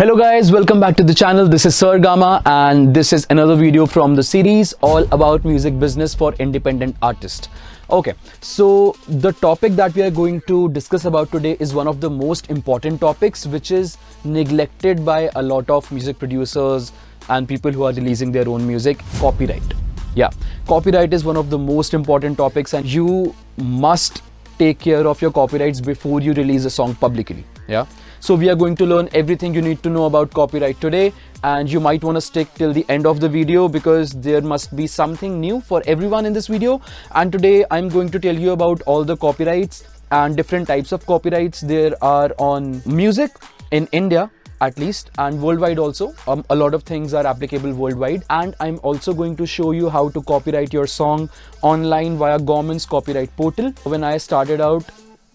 Hello guys, welcome back to the channel. This is Sir Gama and this is another video from the series all about music business for independent artists. Okay, so the topic that we are going to discuss about today is one of the most important topics which is neglected by a lot of music producers and people who are releasing their own music: copyright. Yeah, copyright is one of the most important topics and you must take care of your copyrights before you release a song publicly. Yeah, so we are going to learn everything you need to know about copyright today, and you might want to stick till the end of the video because there must be something new for everyone in this video. And today I'm going to tell you about all the copyrights and different types of copyrights there are on music in India at least, and worldwide also. A lot of things are applicable worldwide, and I'm also going to show you how to copyright your song online via government's copyright portal. When I started out,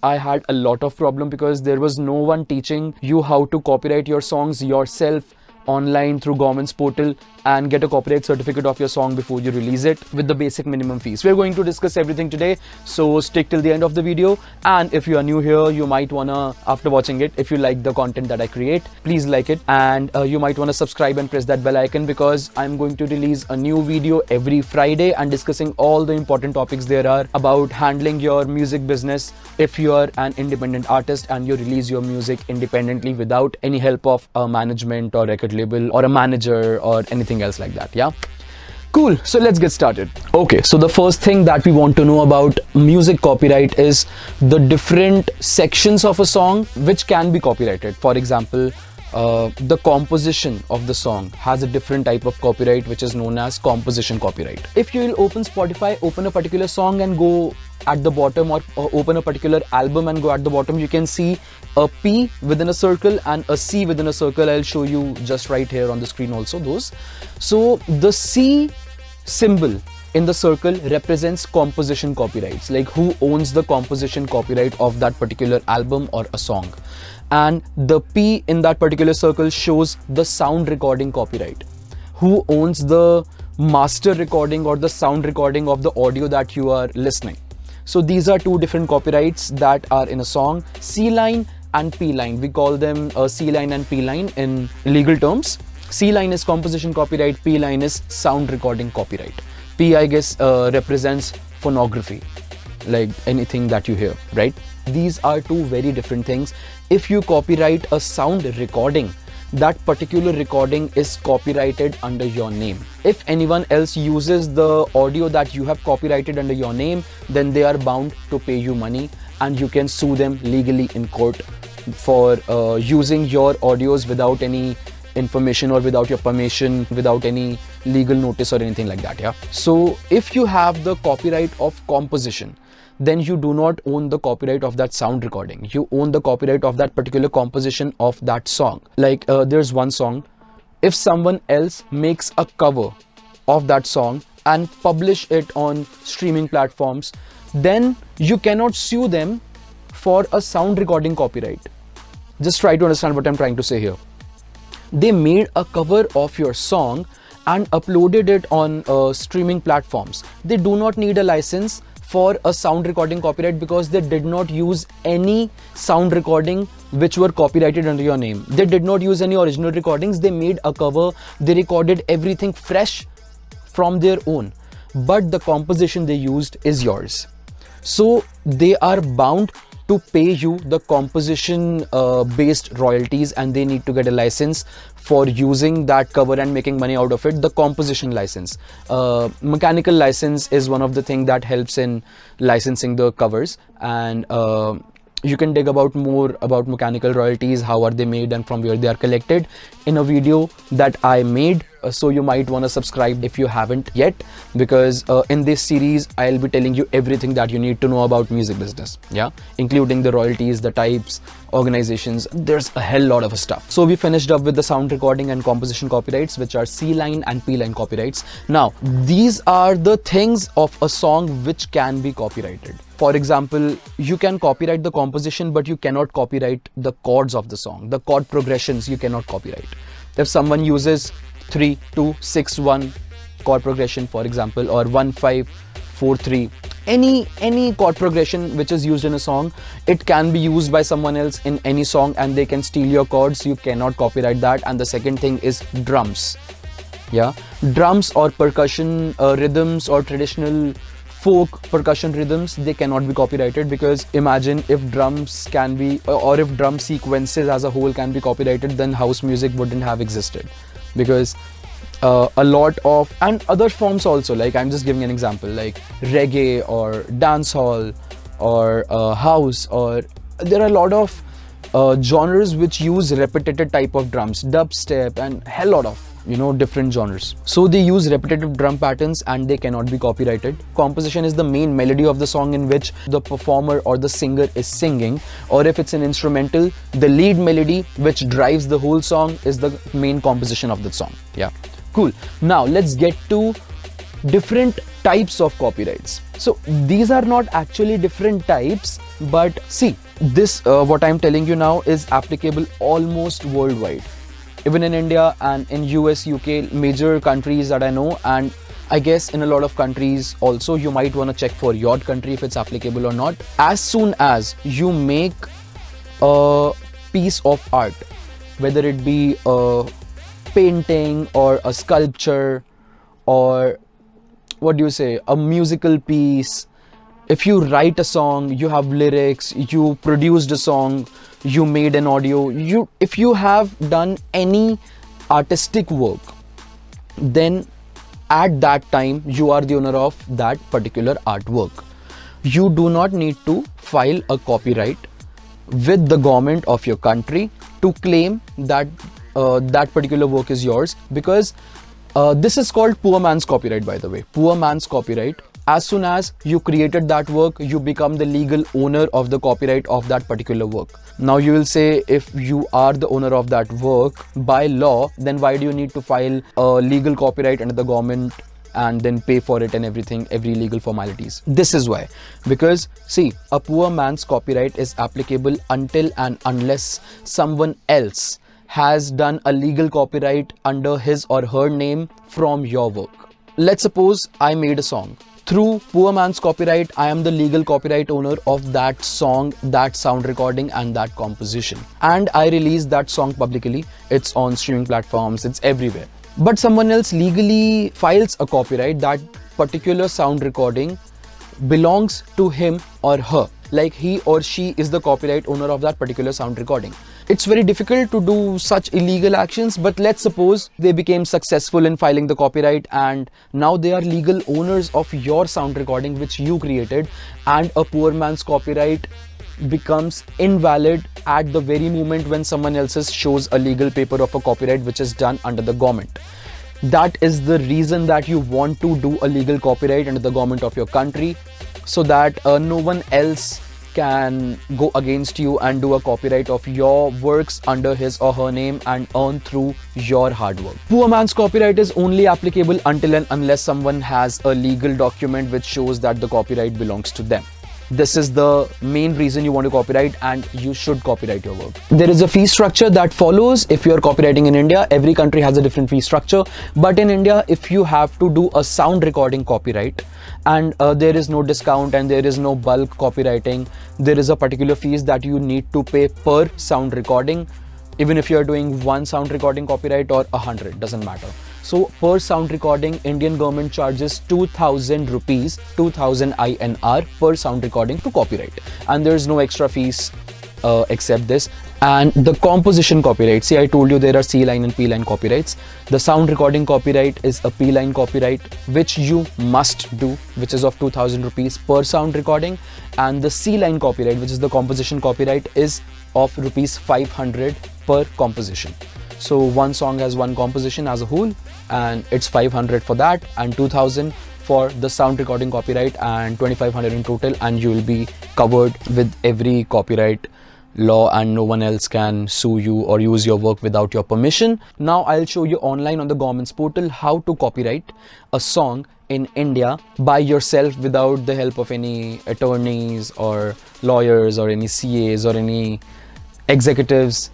I had a lot of problem because there was no one teaching you how to copyright your songs yourself online through government's portal and get a copyright certificate of your song before you release it with the basic minimum fees. We're going to discuss everything today, so stick till the end of the video. And if you are new here, you might wanna, after watching it, if you like the content that I create, please like it, and you might wanna subscribe and press that bell icon because I'm going to release a new video every Friday and discussing all the important topics there are about handling your music business if you are an independent artist and you release your music independently without any help of a management or record label or a manager or anything else like that. Yeah, cool. So let's get started. Okay, so the first thing that we want to know about music copyright is the different sections of a song which can be copyrighted. For example, the composition of the song has a different type of copyright which is known as composition copyright. If you will open Spotify, open a particular song and go at the bottom, or open a particular album and go at the bottom, you can see a P within a circle and a C within a circle. I'll show you just right here on the screen also those. So the C symbol in the circle represents composition copyrights, like who owns the composition copyright of that particular album or a song. And the P in that particular circle shows the sound recording copyright, who owns the master recording or the sound recording of the audio that you are listening. So these are two different copyrights that are in a song: C line and P line. We call them C line and P line in legal terms. C line is composition copyright, P line is sound recording copyright. P, I guess, represents phonography, like anything that you hear, right? These are two very different things. If you copyright a sound recording, that particular recording is copyrighted under your name. If anyone else uses the audio that you have copyrighted under your name, then they are bound to pay you money and you can sue them legally in court for using your audios without any information or without your permission, without any legal notice or anything like that. Yeah, so if you have the copyright of composition, then you do not own the copyright of that sound recording. You own the copyright of that particular composition of that song. Like there's one song, if someone else makes a cover of that song and publish it on streaming platforms, then you cannot sue them for a sound recording copyright. Just try to understand what I'm trying to say here. They made a cover of your song and uploaded it on streaming platforms. They do not need a license for a sound recording copyright because they did not use any sound recording which were copyrighted under your name. They did not use any original recordings. They made a cover, they recorded everything fresh from their own, but the composition they used is yours. So they are bound to pay you the composition based royalties, and they need to get a license for using that cover and making money out of it. The composition license, mechanical license is one of the things that helps in licensing the covers, and you can dig about more about mechanical royalties, how are they made and from where they are collected, in a video that I made. So you might want to subscribe if you haven't yet, because in this series I'll be telling you everything that you need to know about music business. Yeah, including the royalties, the types, organizations. There's a hell lot of stuff. So we finished up with the sound recording and composition copyrights, which are C line and P line copyrights. Now these are the things of a song which can be copyrighted. For example, you can copyright the composition, but you cannot copyright the chords of the song. The chord progressions you cannot copyright. If someone uses 3-2-6-1 chord progression, for example, or 1-5-4-3, any chord progression which is used in a song, it can be used by someone else in any song and they can steal your chords. You cannot copyright that. And the second thing is drums. Yeah, drums or percussion rhythms or traditional folk percussion rhythms, they cannot be copyrighted, because imagine if drums can be, or if drum sequences as a whole can be copyrighted, then house music wouldn't have existed. Because a lot of, and other forms also, like I'm just giving an example, like reggae or dancehall or house, or there are a lot of genres which use repetitive type of drums, dubstep and hell lot of different genres. So they use repetitive drum patterns and they cannot be copyrighted. Composition is the main melody of the song in which the performer or the singer is singing, or if it's an instrumental, the lead melody which drives the whole song is the main composition of the song. Yeah, cool. Now let's get to different types of copyrights. So these are not actually different types, but see, this what I'm telling you now is applicable almost worldwide. Even in India and in US, UK, major countries that I know, and I guess in a lot of countries also, you might want to check for your country if it's applicable or not. As soon as you make a piece of art, whether it be a painting or a sculpture or what do you say, a musical piece, if you write a song, you have lyrics, you produced a song, you made an audio, if you have done any artistic work, then at that time you are the owner of that particular artwork. You do not need to file a copyright with the government of your country to claim that that particular work is yours, because this is called poor man's copyright, by the way. Poor man's copyright. As soon as you created that work, you become the legal owner of the copyright of that particular work. Now you will say, if you are the owner of that work by law, then why do you need to file a legal copyright under the government and then pay for it and everything, every legal formalities? This is why. Because see, a poor man's copyright is applicable until and unless someone else has done a legal copyright under his or her name from your work. Let's suppose I made a song. Through poor man's copyright, I am the legal copyright owner of that song, that sound recording and that composition. And I release that song publicly. It's on streaming platforms, it's everywhere. But someone else legally files a copyright. That particular sound recording belongs to him or her. Like he or she is the copyright owner of that particular sound recording. It's very difficult to do such illegal actions, but let's suppose they became successful in filing the copyright and now they are legal owners of your sound recording which you created, and a poor man's copyright becomes invalid at the very moment when someone else shows a legal paper of a copyright which is done under the government. That is the reason that you want to do a legal copyright under the government of your country, so that no one else can go against you and do a copyright of your works under his or her name and earn through your hard work. Poor man's copyright is only applicable until and unless someone has a legal document which shows that the copyright belongs to them. This is the main reason you want to copyright, and you should copyright your work. There is a fee structure that follows if you are copywriting in India. Every country has a different fee structure, but in India, if you have to do a sound recording copyright and there is no discount and there is no bulk copywriting, there is a particular fees that you need to pay per sound recording. Even if you are doing one sound recording copyright or 100, doesn't matter. So per sound recording, Indian government charges 2000 rupees, 2000 INR per sound recording to copyright. And there's no extra fees except this. And the composition copyright, see, I told you there are C line and P line copyrights. The sound recording copyright is a P line copyright, which you must do, which is of 2000 rupees per sound recording. And the C line copyright, which is the composition copyright, is of rupees 500 per composition. So one song has one composition as a whole, and it's 500 for that, and 2000 for the sound recording copyright, and 2500 in total, and you will be covered with every copyright law and no one else can sue you or use your work without your permission. Now I'll show you online on the government's portal how to copyright a song in India by yourself without the help of any attorneys or lawyers or any CAs or any executives.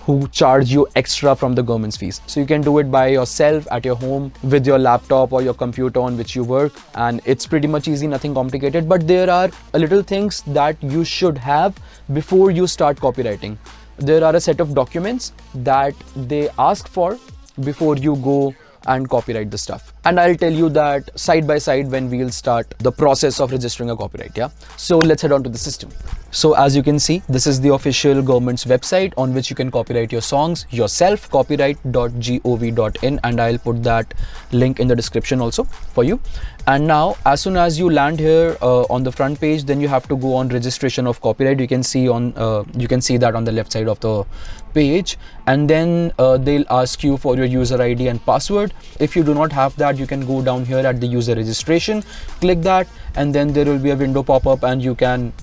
who charge you extra from the government's fees. So you can do it by yourself at your home with your laptop or your computer on which you work, and it's pretty much easy, nothing complicated. But there are a little things that you should have before you start copywriting. There are a set of documents that they ask for before you go and copyright the stuff, and I'll tell you that side by side when we'll start the process of registering a copyright. Yeah, so let's head on to the system. So as you can see, this is the official government's website on which you can copyright your songs yourself, copyright.gov.in, and I'll put that link in the description also for you. And now as soon as you land here on the front page, then you have to go on registration of copyright. You can see that on the left side of the page, and then they'll ask you for your user ID and password. If you do not have that, you can go down here at the user registration, click that, and then there will be a window pop up, and you can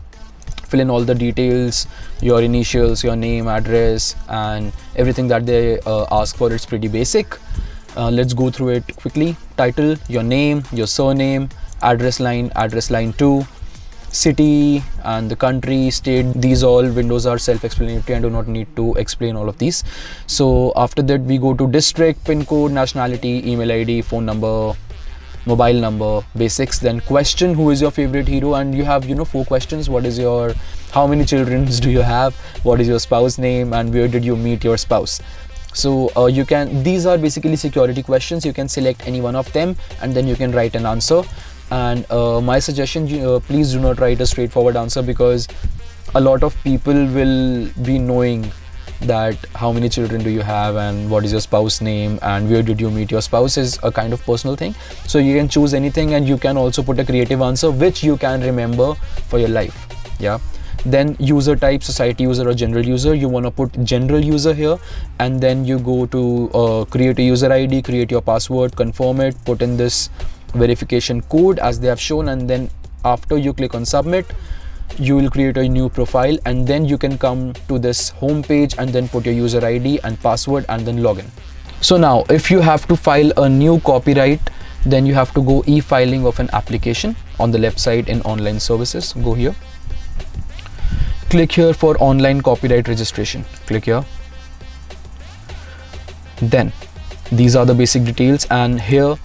fill in all the details, your initials, your name, address, and everything that they ask for. It's pretty basic. Let's go through it quickly. Title, your name, your surname, address line 2, city and the country, state. These all windows are self-explanatory and do not need to explain all of these. So after that, we go to district, pin code, nationality, email ID, phone number, mobile number, basics. Then question, who is your favorite hero, and you have 4 questions. How many children do you have, what is your spouse name, and where did you meet your spouse? So these are basically security questions. You can select any one of them and then you can write an answer. And my suggestion, please do not write a straightforward answer, because a lot of people will be knowing that how many children do you have and what is your spouse name and where did you meet your spouse is a kind of personal thing. So you can choose anything, and you can also put a creative answer which you can remember for your life. Yeah. Then user type, society user or general user. You want to put general user here, and then you go to create a user ID, create your password, confirm it, put in this verification code as they have shown, and then after you click on submit, you will create a new profile, and then you can come to this home page and then put your user ID and password and then login. So now if you have to file a new copyright, then you have to go e-filing of an application on the left side in online services. Go here, click here for online copyright registration, click here. Then these are the basic details, and here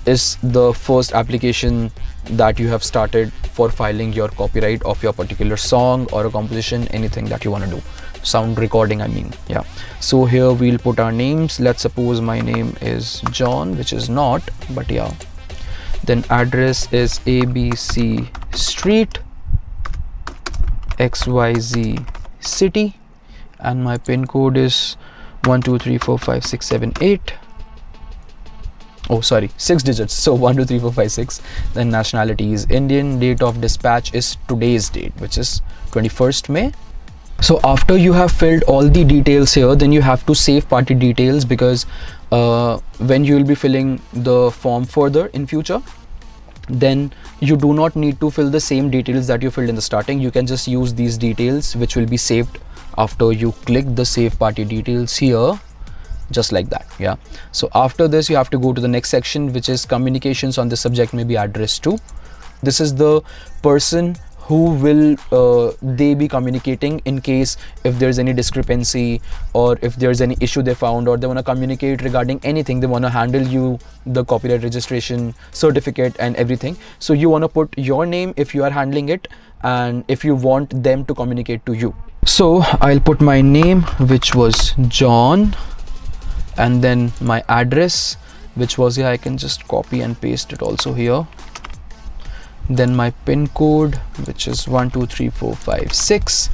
is the first application that you have started for filing your copyright of your particular song or a composition, anything that you want to do, sound recording, I mean. Yeah, so here we'll put our names. Let's suppose my name is John, which is not, but yeah. Then address is ABC Street, XYZ City, and my pin code is 1234567 Oh, sorry, 6 digits. So 123456. Then nationality is Indian. Date of dispatch is today's date, which is 21st May. So after you have filled all the details here, then you have to save party details, because when you will be filling the form further in future, then you do not need to fill the same details that you filled in the starting. You can just use these details, which will be saved after you click the save party details here, just like that. Yeah, so after this you have to go to the next section, which is communications. On the subject may be address to. This is the person who will they be communicating in case if there's any discrepancy or if there's any issue they found, or they want to communicate regarding anything. They want to handle you the copyright registration certificate and everything. So you want to put your name if you are handling it, and if you want them to communicate to you. So I'll put my name, which was John, and then my address, which was here. I can just copy and paste it also here. Then my pin code, which is 123456,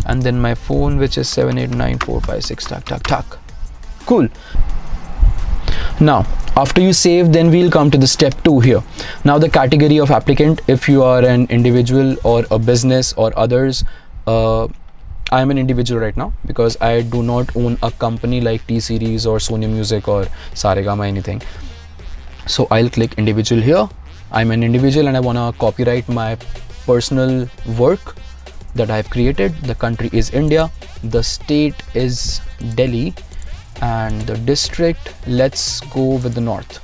and then my phone, which is 789456. Tack. Cool. Now after you save, then we'll come to the step 2 here. Now the category of applicant, if you are an individual or a business or others. I am an individual right now because I do not own a company like T-Series or Sony Music or Saregama, anything. So I'll click individual here. I'm an individual and I want to copyright my personal work that I've created. The country is India, the state is Delhi, and the district, let's go with the north.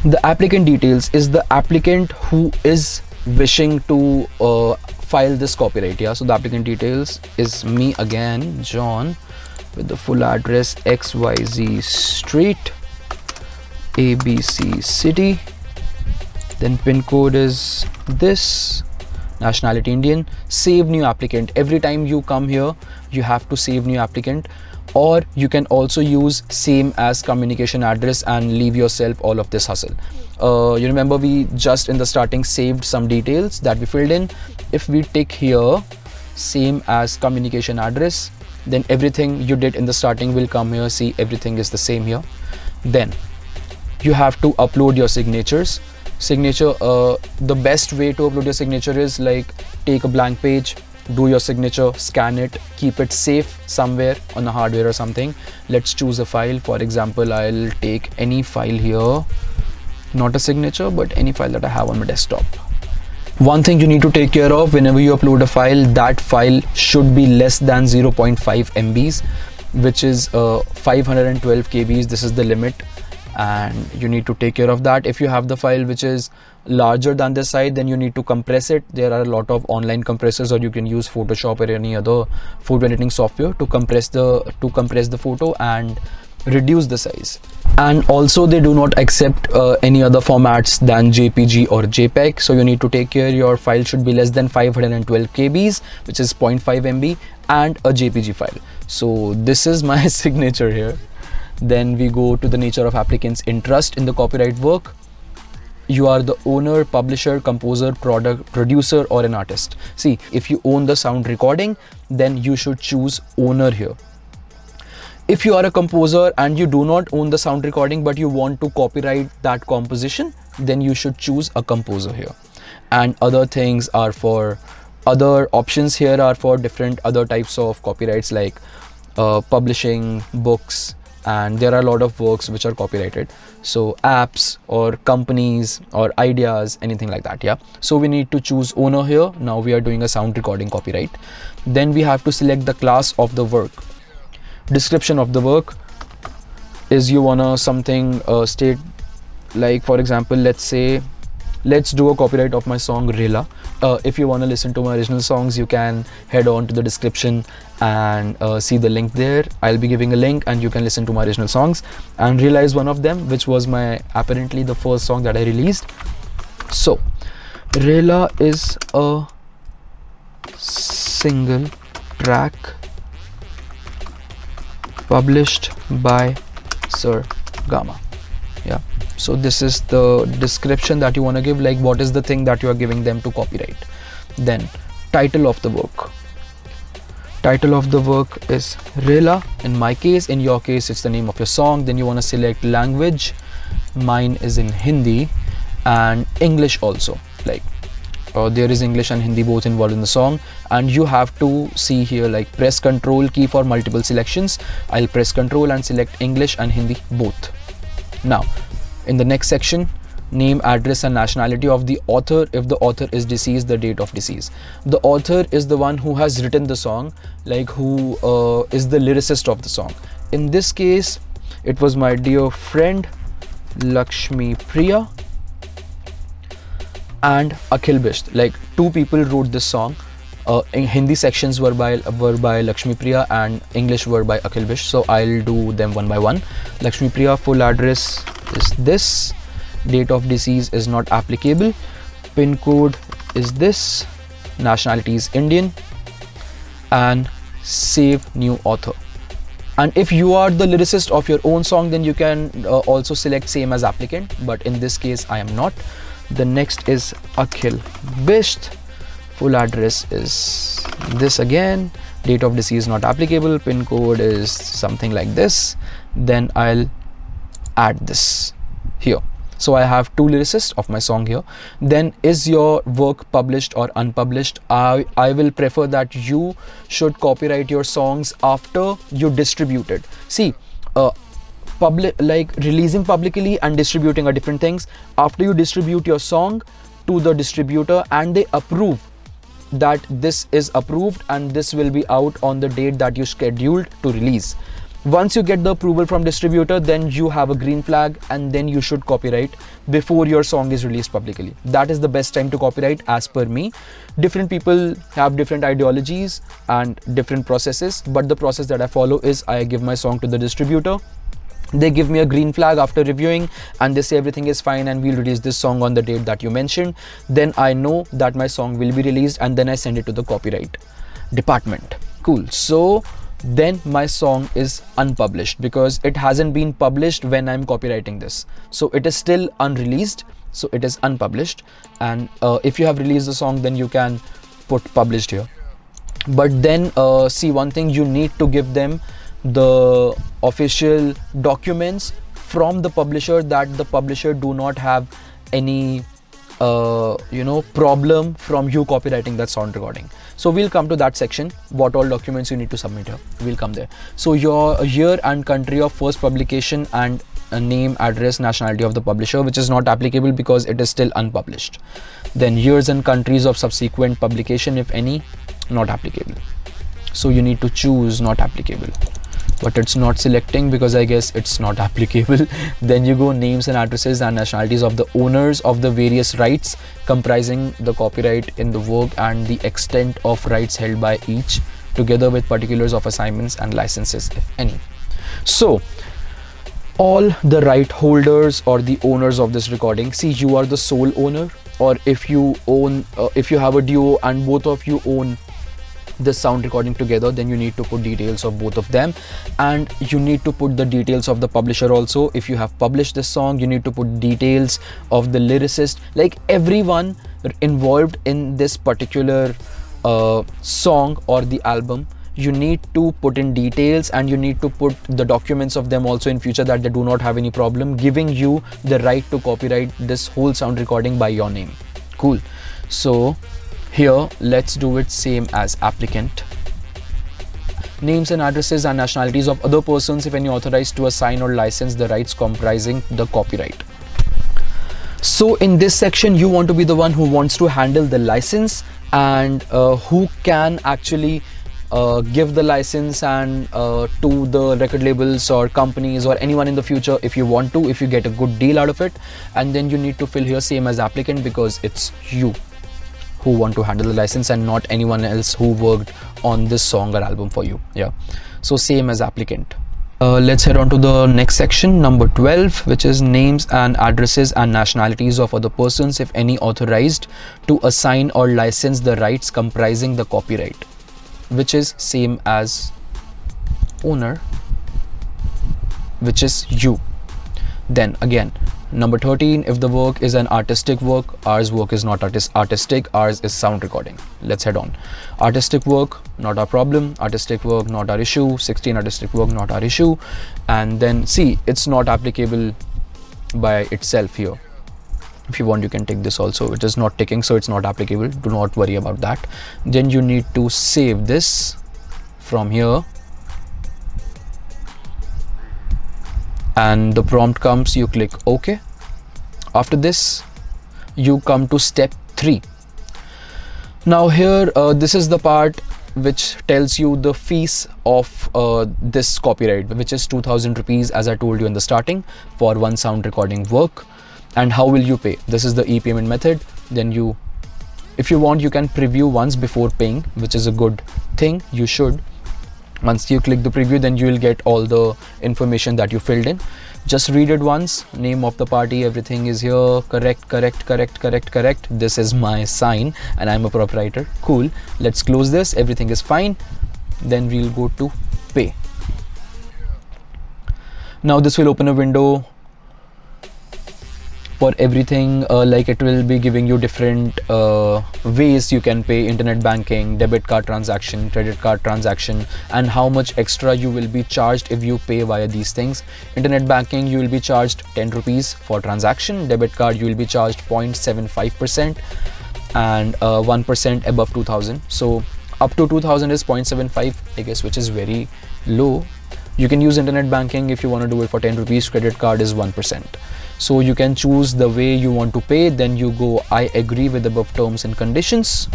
The applicant details is the applicant who is wishing to file this copyright. Yeah, so the applicant details is me again, John, with the full address XYZ Street, ABC City. Then pin code is this, nationality Indian. Save new applicant. Every time you come here, you have to save new applicant, or you can also use same as communication address and leave yourself all of this hustle. You remember we just in the starting saved some details that we filled in. If we tick here same as communication address, then everything you did in the starting will come here. See, everything is the same here. Then you have to upload your signatures. The best way to upload your signature is like take a blank page, do your signature, scan it, keep it safe somewhere on the hardware or something. Let's choose a file. For example, I'll take any file here, not a signature but any file that I have on my desktop. One thing you need to take care of whenever you upload a file, that file should be less than 0.5 MBs, which is 512 KBs. This is the limit, and you need to take care of that. If you have the file which is larger than this size, then you need to compress it. There are a lot of online compressors, or you can use Photoshop or any other photo editing software to compress the photo and reduce the size. And also they do not accept any other formats than JPG or JPEG, so you need to take care your file should be less than 512 KBs, which is 0.5 MB, and a JPG file. So this is my signature here. Then we go to the nature of applicant's interest in the copyright work. You are the owner, publisher, composer, producer, or an artist. See, if you own the sound recording, then you should choose owner here. If you are a composer and you do not own the sound recording but you want to copyright that composition, then you should choose a composer here. And other things are for other options here are for different other types of copyrights, like publishing, books, and there are a lot of works which are copyrighted. So apps or companies or ideas, anything like that. Yeah. So we need to choose owner here. Now we are doing a sound recording copyright. Then we have to select the class of the work. Description of the work is you wanna something state, like for example, let's do a copyright of my song Rela. If you want to listen to my original songs, you can head on to the description and see the link there. I'll be giving a link and you can listen to my original songs, and Rela is one of them, which was my apparently the first song that I released. So Rela is a single track published by Sir Gama. Yeah, so this is the description that you want to give, like what is the thing that you are giving them to copyright. Then title of the work. Title of the work is Rela in my case. In your case, it's the name of your song. Then you want to select language. Mine is in Hindi, and English also, like there is English and Hindi both involved in the song. And you have to see here, like press Ctrl key for multiple selections. I'll press Ctrl and select English and Hindi both. Now in the next section, name, address and nationality of the author. If the author is deceased, the date of decease. The author is the one who has written the song, like who is the lyricist of the song. In this case, it was my dear friend Lakshmi Priya and Akhil Bisht. Like two people wrote this song. In Hindi sections were by Lakshmi Priya and English were by Akhil Bisht. So I'll do them one by one. Lakshmi Priya full address is this. Date of decease is not applicable. Pin code is this. Nationality is Indian. And save new author. And if you are the lyricist of your own song, then you can also select same as applicant, but in this case I am not. The next is Akhil Bisht. Full address is this again. Date of decease not applicable. Pin code is something like this. Then I'll add this here. So I have two lyricists of my song here. Then is your work published or unpublished? I will prefer that you should copyright your songs after you distribute it. See, like releasing publicly and distributing are different things. After you distribute your song to the distributor and they approve that this is approved and this will be out on the date that you scheduled to release, Once you get the approval from distributor, then you have a green flag, and then you should copyright before your song is released publicly. That is the best time to copyright as per me. Different people have different ideologies and different processes, but the process that I follow is I give my song to the distributor. They give me a green flag after reviewing, and they say everything is fine and we'll release this song on the date that you mentioned. Then I know that my song will be released, and then I send it to the copyright department. Cool. So then my song is unpublished because it hasn't been published when I'm copywriting this. So it is still unreleased. So it is unpublished. And if you have released the song, then you can put published here. But then see, one thing, you need to give them the official documents from the publisher that the publisher do not have any problem from you copywriting that sound recording. So we'll come to that section, what all documents you need to submit here. We'll come there. So your year and country of first publication and a name, address, nationality of the publisher, which is not applicable because it is still unpublished. Then years and countries of subsequent publication, if any, not applicable. So you need to choose not applicable, but it's not selecting because I guess it's not applicable. Then you go names and addresses and nationalities of the owners of the various rights comprising the copyright in the work and the extent of rights held by each, together with particulars of assignments and licenses, if any. So all the right holders or the owners of this recording, see, you are the sole owner, or if you own, if you have a duo and both of you own this sound recording together, then you need to put details of both of them, and you need to put the details of the publisher also. If you have published this song, you need to put details of the lyricist, like everyone involved in this particular song or the album. You need to put in details, and you need to put the documents of them also in future, that they do not have any problem giving you the right to copyright this whole sound recording by your name. Cool. So here let's do it same as applicant. Names and addresses and nationalities of other persons, if any, authorized to assign or license the rights comprising the copyright. So in this section, you want to be the one who wants to handle the license, and who can actually give the license and to the record labels or companies or anyone in the future if you want to, if you get a good deal out of it. And then you need to fill here same as applicant, because it's you who want to handle the license and not anyone else who worked on this song or album for you. Yeah, so same as applicant. Let's head on to the next section, number 12, which is names and addresses and nationalities of other persons, if any, authorized to assign or license the rights comprising the copyright, which is same as owner, which is you. Then again, number 13, if the work is an artistic work, ours work is not artistic, ours is sound recording. Let's head on. Artistic work, not our problem. Artistic work, not our issue. 16, artistic work, not our issue. And then see, it's not applicable by itself here. If you want, you can take this also. It is not ticking, so it's not applicable. Do not worry about that. Then you need to save this from here, and the prompt comes, you click OK. After this, you come to step 3. Now here, this is the part which tells you the fees of this copyright, which is 2000 rupees, as I told you in the starting, for one sound recording work. And how will you pay? This is the e-payment method. Then you, if you want, you can preview once before paying, which is a good thing. You should. Once you click the preview, then you will get all the information that you filled in. Just read it once. Name of the party, everything is here. Correct, correct, correct, correct, correct. This is my sign and I'm a proprietor. Cool. Let's close this. Everything is fine. Then we'll go to pay. Now this will open a window for everything, like it will be giving you different ways you can pay: internet banking, debit card transaction, credit card transaction, and how much extra you will be charged if you pay via these things. Internet banking, you will be charged 10 rupees for transaction. Debit card, you will be charged 0.75% and 1% above 2000. So up to 2000 is 0.75, I guess, which is very low. You can use internet banking if you want to do it for 10 rupees. Credit card is 1%. So you can choose the way you want to pay. Then you go, I agree with above terms and conditions.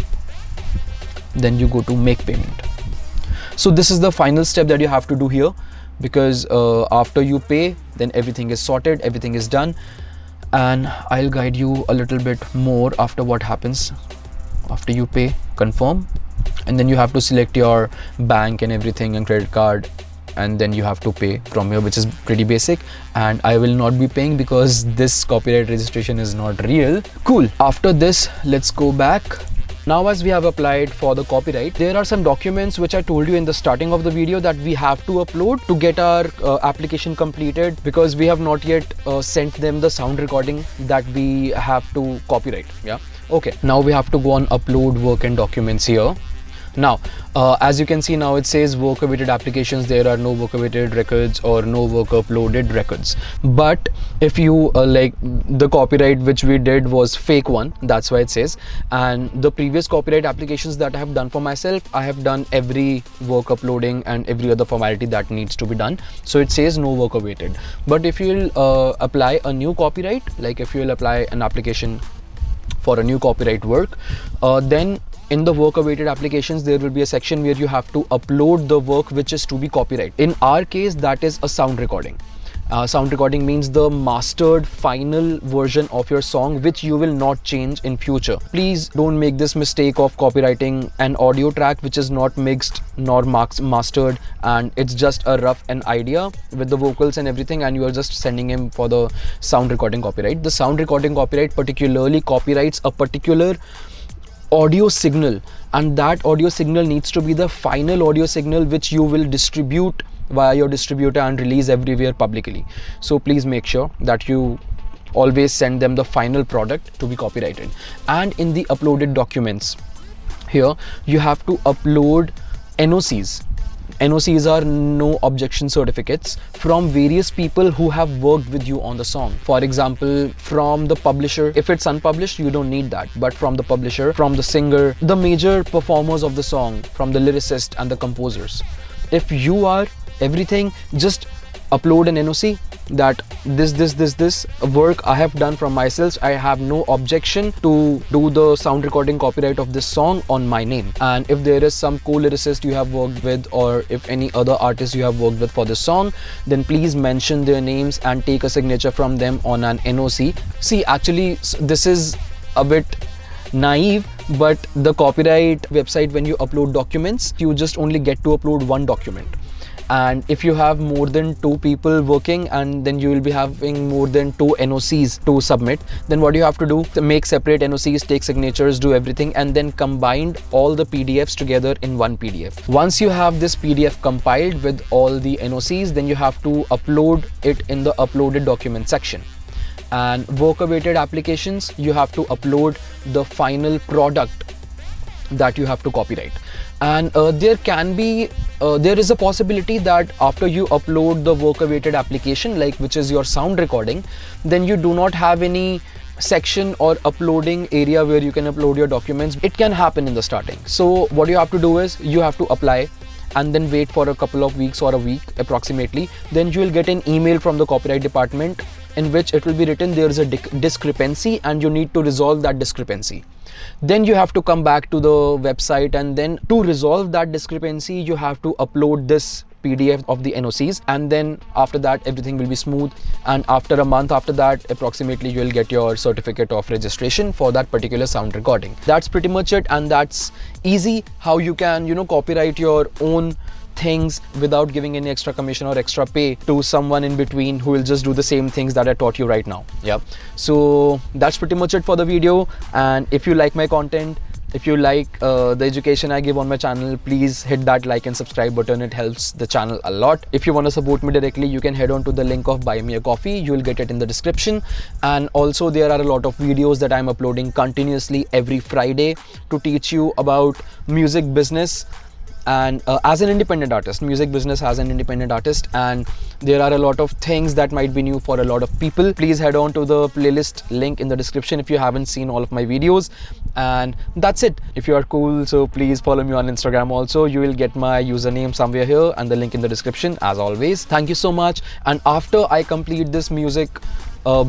Then you go to make payment. So this is the final step that you have to do here. because after you pay, then everything is sorted, everything is done. And I'll guide you a little bit more after what happens after you pay. Confirm, and then you have to select your bank and everything and credit card, and then you have to pay from here, which is pretty basic. And I will not be paying because this copyright registration is not real. Cool. After this, let's go back. Now, as we have applied for the copyright, there are some documents which I told you in the starting of the video that we have to upload to get our application completed, because we have not yet sent them the sound recording that we have to copyright. Yeah. Okay. Now we have to go on upload work and documents here. Now, as you can see, now it says work awaited applications. There are no work awaited records or no work uploaded records. But if you like, the copyright which we did was fake one, that's why it says. And the previous copyright applications that I have done for myself, I have done every work uploading and every other formality that needs to be done. So it says no work awaited. But if you'll apply a new copyright, like if you'll apply an application for a new copyright work, then in the work awaited applications, there will be a section where you have to upload the work which is to be copyright. In our case, that is a sound recording. Sound recording means the mastered final version of your song, which you will not change in future. Please don't make this mistake of copywriting an audio track which is not mixed nor mastered, and it's just a rough an idea with the vocals and everything, and you are just sending him for the sound recording copyright. The sound recording copyright particularly copyrights a particular audio signal, and that audio signal needs to be the final audio signal which you will distribute via your distributor and release everywhere publicly. So please make sure that you always send them the final product to be copyrighted. And in the uploaded documents, here you have to upload NOCs. NOCs are no objection certificates from various people who have worked with you on the song. For example, from the publisher. If it's unpublished, you don't need that, but from the publisher, from the singer, the major performers of the song, from the lyricist and the composers. If you are everything, just upload an NOC that this work I have done from myself. I have no objection to do the sound recording copyright of this song on my name. And if there is some co-lyricist you have worked with, or if any other artist you have worked with for this song, then please mention their names and take a signature from them on an NOC. See, actually this is a bit naive, but the copyright website, when you upload documents, you just only get to upload one document. And if you have more than 2 people working, and then you will be having more than 2 NOCs to submit, then what you have to do, make separate NOCs, take signatures, do everything, and then combine all the PDFs together in one PDF. Once you have this PDF compiled with all the NOCs, then you have to upload it in the uploaded document section. And work awaited applications, you have to upload the final product that you have to copyright. And there is a possibility that after you upload the work awaited application, like which is your sound recording, then you do not have any section or uploading area where you can upload your documents. It can happen in the starting. So what you have to do is you have to apply and then wait for a couple of weeks or a week approximately. Then you will get an email from the copyright department in which it will be written there is a discrepancy and you need to resolve that discrepancy. Then you have to come back to the website, and then to resolve that discrepancy you have to upload this PDF of the NOCs, and then after that everything will be smooth. And after a month after that approximately, you will get your certificate of registration for that particular sound recording. That's pretty much it, and that's easy how you can copyright your own things without giving any extra commission or extra pay to someone in between who will just do the same things that I taught you right now. Yeah, so that's pretty much it for the video. And if you like my content, if you like the education I give on my channel, please hit that like and subscribe button. It helps the channel a lot. If you want to support me directly, you can head on to the link of Buy Me a Coffee. You will get it in the description. And also there are a lot of videos that I'm uploading continuously every Friday to teach you about music business. And as an independent artist, music business as an independent artist, and there are a lot of things that might be new for a lot of people. Please head on to the playlist link in the description if you haven't seen all of my videos. And that's it. If you are cool, so please follow me on Instagram also. You will get my username somewhere here and the link in the description as always. Thank you so much. And after I complete this music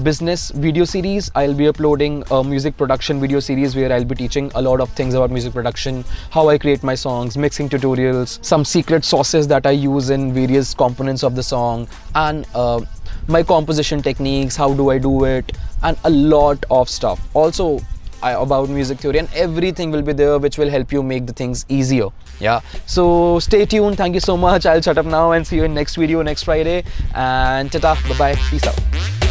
business video series. I'll be uploading a music production video series where I'll be teaching a lot of things about music production, how I create my songs, mixing tutorials, some secret sauces that I use in various components of the song, and my composition techniques, how do I do it, and a lot of stuff. Also about music theory, and everything will be there which will help you make the things easier. Yeah, so stay tuned. Thank you so much. I'll shut up now and see you in next video next Friday, and ta-ta, bye bye, peace out.